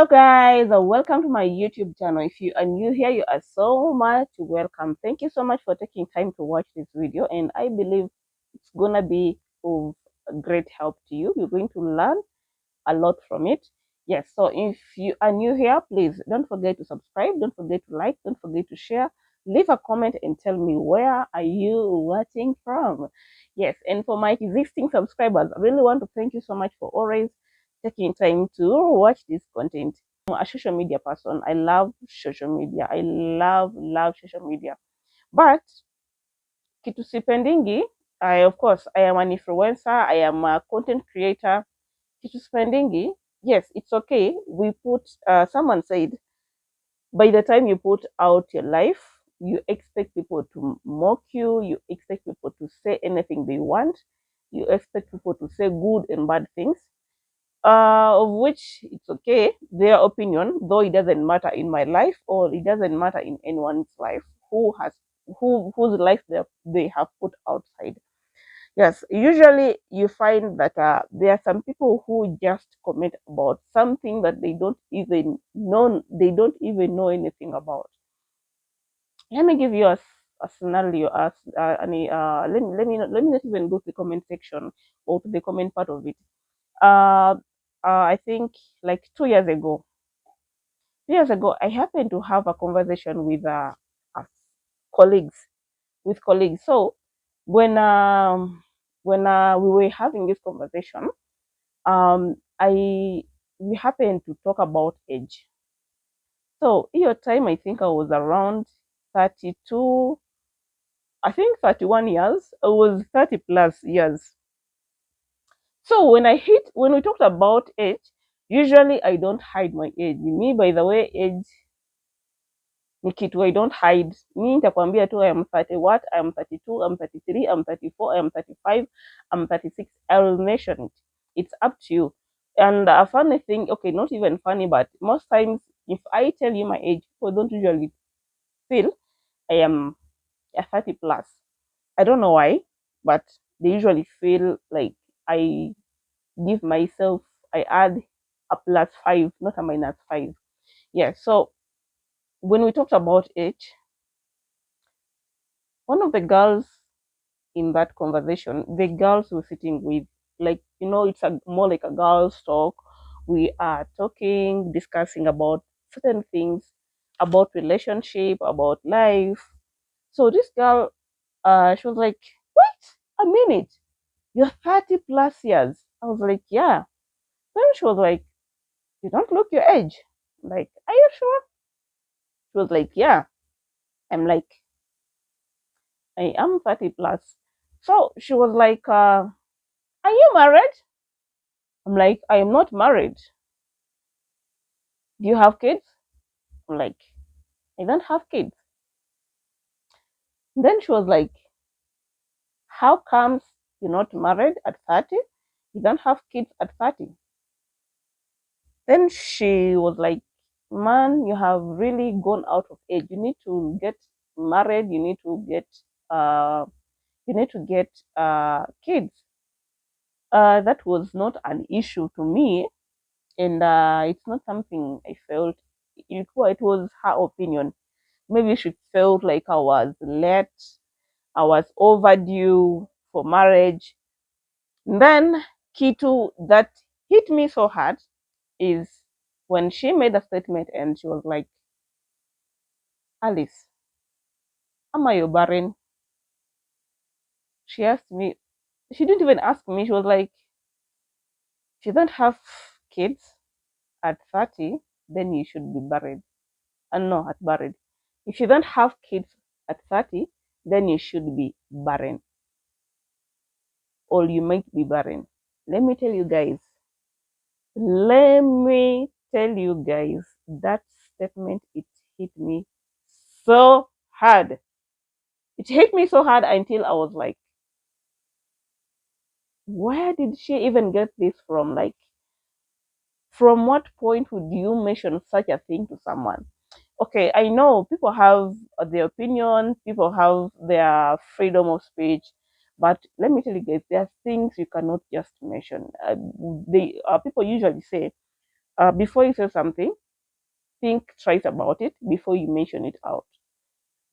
Hello guys, welcome to my YouTube channel. If you are new here, you are so much welcome. Thank you so much for taking time to watch this video, and I believe it's gonna be of great help to you. You're going to learn a lot from it. Yes, so if you are new here, please don't forget to subscribe, don't forget to like, don't forget to share, leave a comment and tell me where are you watching from. Yes, and for my existing subscribers, I really want to thank you so much for always taking time to watch this content. I'm a social media person. I love social media. I love social media. But kitu sipendingi, of course I am an influencer, I am a content creator. Kitu spendingi, yes, it's okay. We put, someone said, by the time you put out your life, you expect people to mock you, you expect people to say anything they want, you expect people to say good and bad things, of which it's okay, their opinion, though it doesn't matter in my life or it doesn't matter in anyone's life whose life they have put outside. Yes, usually you find that there are some people who just comment about something that they don't even know anything about. Let me give you a scenario. Let me not even go to the comment section or to the comment part of it. Uh, I think like 2 years ago. 2 years ago, I happened to have a conversation with uh, colleagues colleagues. So when we were having this conversation, I we happened to talk about age. So your time, I think I was around 32, I think 31 years. I was 30 plus years. So when we talked about age, usually I don't hide my age. Me, by the way, age ni kitu I don't hide. Mi nitakwambia tu I am 30 what, I am 32, I'm 33, I'm 34, I am 35, I'm 36. I will mention it. It's up to you. And a funny thing, okay, not even funny, but most times if I tell you my age, people don't usually feel I am a 30 plus. I don't know why, but they usually feel like I give myself, I add a +5, not a -5. Yeah, so when we talked about age, one of the girls in that conversation, the girls we're sitting with, like, it's more like a girls' talk. We are talking, discussing about certain things, about relationship, about life. So this girl, she was like, wait a minute, you're 30 plus years. I was like, yeah. Then she was like, you don't look your age. I'm like, are you sure? She was like, yeah. I'm like, I am 30 plus. So she was like, are you married? I'm like, I am not married. Do you have kids? I'm like, I don't have kids. Then she was like, how comes you're not married at 30? You don't have kids at 30. Then she was like, man, you have really gone out of age. You need to get married. Uh, you need to get kids. That was not an issue to me, and it's not something I felt. It was her opinion. Maybe she felt like I was late, I was overdue for marriage. And then Kitu that hit me so hard is when she made a statement and she was like, Alice, am I barren? She asked me, she didn't even ask me, she was like, if you don't have kids at 30, then you should be buried. And no, at buried. If you don't have kids at 30, then you should be barren. Or you might be barren. Let me tell you guys, let me tell you guys, that statement, it hit me so hard. It hit me so hard until I was like, where did she even get this from? Like, from what point would you mention such a thing to someone? Okay, I know people have their opinion, people have their freedom of speech, but let me tell you guys, there are things you cannot just mention. They People usually say, before you say something, think twice about it before you mention it out,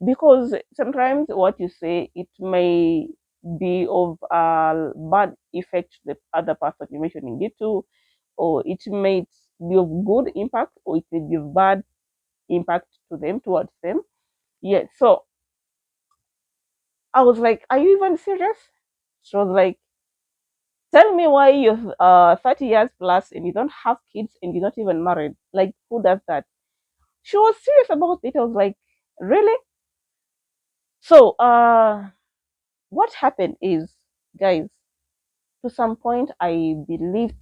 because sometimes what you say, it may be of bad effect to the other person you're mentioning it to, or it may be of good impact, or it may be of bad impact to them, towards them. Yeah. So I was like, are you even serious? She was like, tell me why you're 30 years plus and you don't have kids and you're not even married. Like, who does that? She was serious about it. I was like, really? So what happened is, guys, to some point I believed,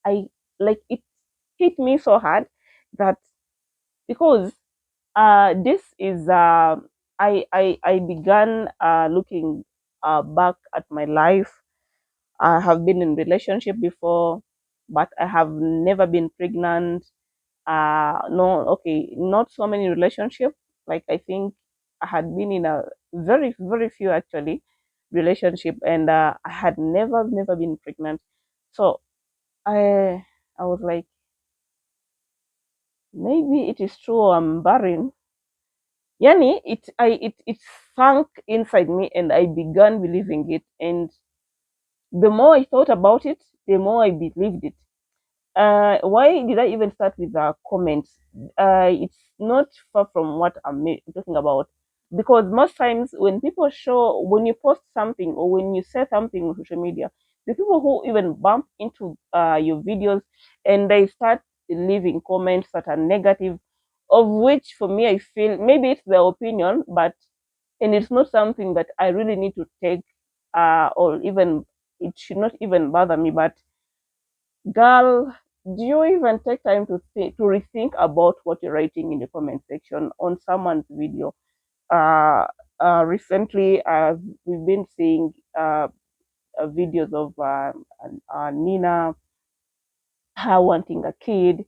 I like it hit me so hard that, because this is I began looking back at my life. I have been in relationship before, but I have never been pregnant. No, okay, not so many relationship. Like, I think I had been in a very few, actually, relationship, and I had never been pregnant. So I was like, maybe it is true, I'm barren. Yani, it sunk inside me, and I began believing it. And the more I thought about it, the more I believed it. Why did I even start with the comments? It's not far from what talking about, because most times when people show, when you post something or when you say something on social media, the people who even bump into your videos and they start leaving comments that are negative, of which for me I feel maybe it's their opinion, but and it's not something that I really need to take, or even it should not even bother me, but girl, do you even take time to rethink about what you're writing in the comment section on someone's video? Uh, Recently, we've been seeing videos of Nina, her wanting a kid,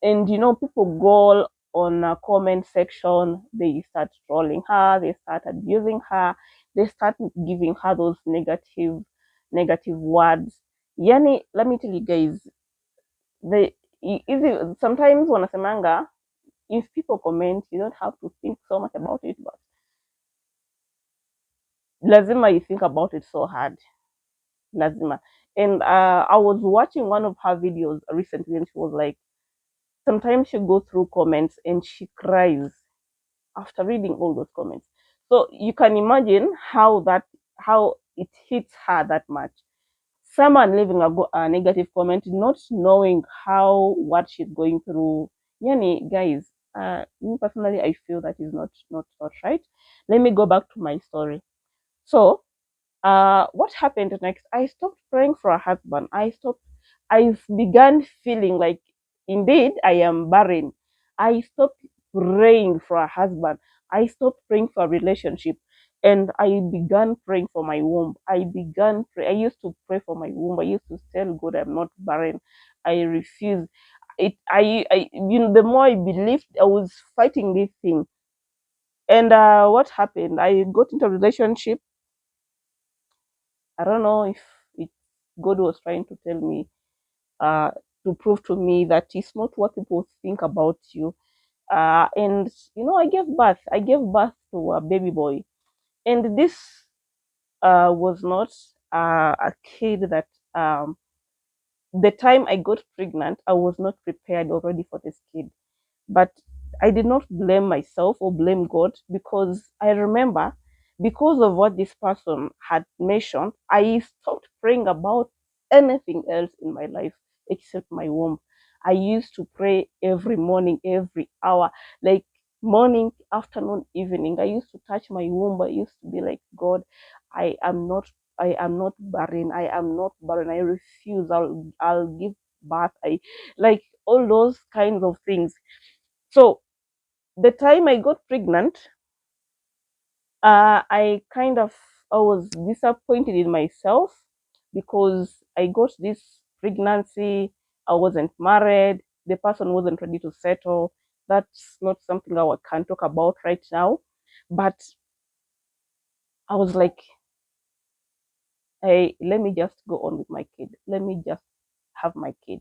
and people go on a comment section, they start trolling her, they start abusing her, they start giving her those negative words. Yani, let me tell you guys, the easy sometimes wanasemanga, if people comment, you don't have to think so much about it, but lazima you think about it so hard, lazima. And I was watching one of her videos recently, and she was like, sometimes she goes through comments and she cries after reading all those comments. So you can imagine how it hits her that much. Someone leaving a negative comment, not knowing how what she's going through. Yani, guys, me personally, I feel that is not right. Let me go back to my story. So what happened next? I stopped praying for a husband. I began feeling like, indeed, I am barren. I stopped praying for a husband. I stopped praying for a relationship. And I began praying for my womb. I used to pray for my womb. I used to tell God, I'm not barren. I refuse. The more I believed, I was fighting this thing. And what happened? I got into a relationship. I don't know if it, God was trying to tell me, uh, to prove to me that it's not what people think about you. And I gave birth. I gave birth to a baby boy, and this was not a kid that, the time I got pregnant, I was not prepared already for this kid. But I did not blame myself or blame God, because I remember, because of what this person had mentioned, I stopped praying about anything else in my life except my womb. I used to pray every morning, every hour, like morning, afternoon, evening. I used to touch my womb. I used to be like, God, I am not I am not barren. I am not barren. I refuse. I'll give birth. I like all those kinds of things. So the time I got pregnant, I was disappointed in myself, because I got this pregnancy. I wasn't married. The person wasn't ready to settle. That's not something I can talk about right now. But I was like, hey, let me just go on with my kid. Let me just have my kid.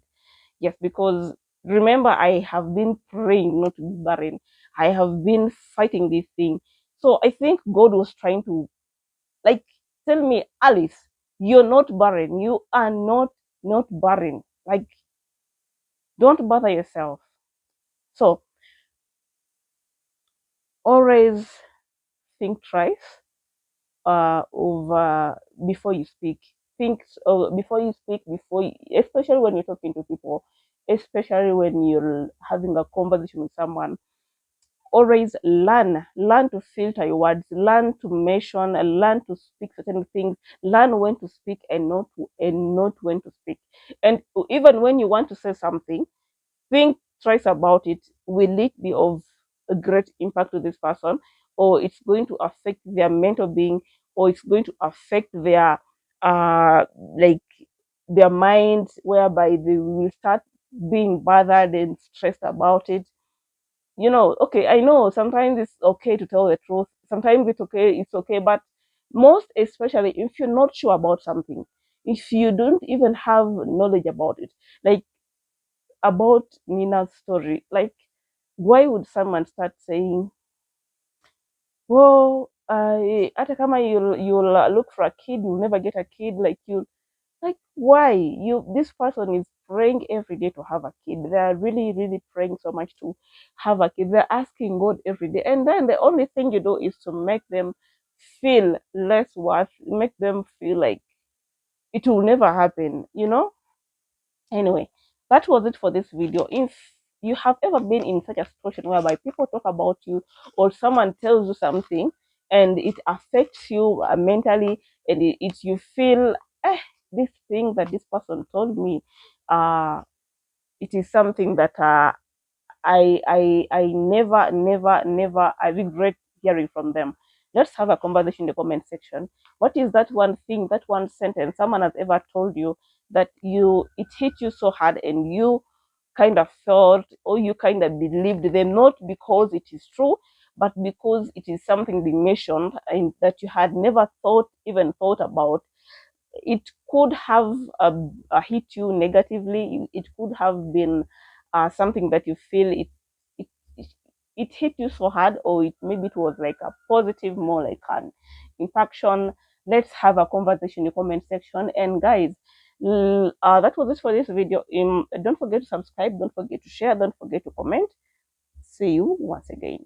Yes, because Remember, I have been praying not to be barren. I have been fighting this thing. So I think God was trying to, like, tell me, Alice, you're not barren. You are not barren. Like, don't bother yourself. So always think twice over before you speak. Think before you speak, especially when you're talking to people, especially when you're having a conversation with someone. Always learn to filter your words, learn to mention, learn to speak certain things, learn when to speak and not when to speak. And even when you want to say something, think twice about it. Will it be of a great impact to this person, or it's going to affect their mental being, or it's going to affect their uh like their minds, whereby they will start being bothered and stressed about it. Okay, I know sometimes it's okay to tell the truth, sometimes it's okay, but most especially if you're not sure about something, if you don't even have knowledge about it, like about Nina's story, like, why would someone start saying, well, hata kama you'll look for a kid, you'll never get a kid, like, why? This person is praying every day to have a kid. They are really, really praying so much to have a kid. They're asking God every day. And then the only thing you do is to make them feel less worth, make them feel like it will never happen. Anyway, that was it for this video. If you have ever been in such a situation whereby people talk about you, or someone tells you something and it affects you mentally, and you feel, this thing that this person told me, uh it is something that I never I regret hearing from them. Let's have a conversation in the comment section. What is that one thing, that one sentence someone has ever told you that it hit you so hard, and you kind of felt, or you kind of believed them, not because it is true, but because it is something they mentioned and that you had never even thought about. It could have hit you negatively. It could have been something that you feel it it it hit you so hard, or maybe it was like a positive, more like an impaction. Let's have a conversation in the comment section. And guys, that was it for this video. Don't forget to subscribe, don't forget to share, don't forget to comment. See you once again.